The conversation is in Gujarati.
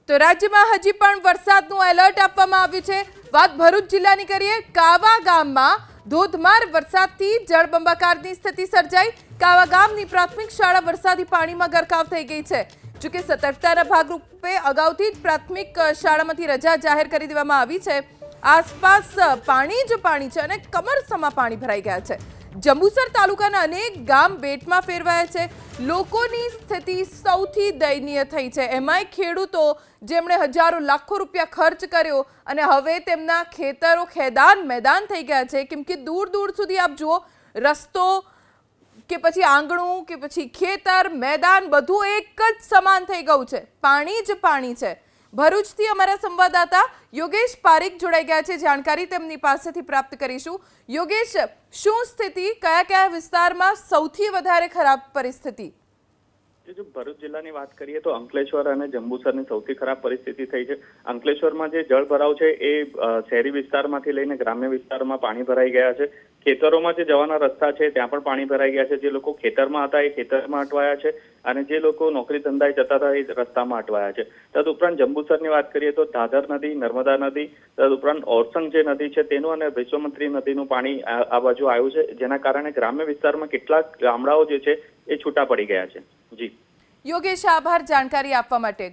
તો રાજ્યમાં હજી પણ વરસાદનું એલર્ટ આપવામાં આવ્યું છે। વાત ભરૂચ જિલ્લાની કરીએ। કાવા ગામમાં ધોધમાર વરસાદથી જળબંબાકારની સ્થિતિ સર્જાઈ। કાવા ગામની પ્રાથમિક શાળા વરસાદી પાણીમાં ગરકાવ થઈ ગઈ છે। જોકે સતર્કતાના ભાગરૂપે અગાઉથી જ પ્રાથમિક શાળામાંથી રજા જાહેર કરી દેવામાં આવી છે। આસપાસ પાણી જ પાણી છે અને કમરસમાં પાણી ભરાઈ ગયા છે। જંબુસર તાલુકાના અનેક ગામ બેટમાં ફેરવાયા છે। લોકોની સ્થિતિ સૌથી દયનીય થઈ છે। એમાંય ખેડૂતો જેમણે હજારો લાખો રૂપિયા ખર્ચ કર્યો અને હવે તેમના ખેતરો ખેદાન મેદાન થઈ ગયા છે, કેમ કે દૂર દૂર સુધી આપ જુઓ રસ્તો કે પછી આંગણું કે પછી ખેતર મેદાન બધું એક જ સમાન થઈ ગયું છે। પાણી જ પાણી છે। ભરૂચથી અમારા સંવાદદાતા યોગેશ પારીખ જોડાઈ ગયા છે। જાણકારી તેમની પાસેથી પ્રાપ્ત કરીશું। યોગેશ, શું સ્થિતિ, કયા કયા વિસ્તારમાં સૌથી વધારે ખરાબ પરિસ્થિતિ? જો ભરૂચ જિલ્લાની વાત કરીએ તો અંકલેશ્વર અને જંબુસરની સૌથી ખરાબ પરિસ્થિતિ થઈ છે। અંકલેશ્વરમાં જે જળ ભરાવ છે એ શહેરી વિસ્તારમાંથી લઈને ગ્રામ્ય વિસ્તારમાં પાણી ભરાઈ ગયા છે। ખેતરોમાં જે જવાના રસ્તા છે ત્યાં પણ પાણી ભરાઈ ગયા છે। જે લોકો ખેતરમાં હતા એ ખેતરમાં અટવાયા છે અને જે લોકો નોકરી ધંધાએ જતા હતા એ રસ્તામાં અટવાયા છે। તદુપરાંત જંબુસરની વાત કરીએ તો ધાધર નદી, નર્મદા નદી, તદુપરાંત ઓરસંગ જે નદી છે તેનું અને વિશ્વમંત્રી નદીનું પાણી આ બાજુ આવ્યું છે, જેના કારણે ગ્રામ્ય વિસ્તારમાં કેટલાક ગામડાઓ જે છે એ છૂટા પડી ગયા છે। જી યોગેશ, આભાર જાણકારી આપવા માટે।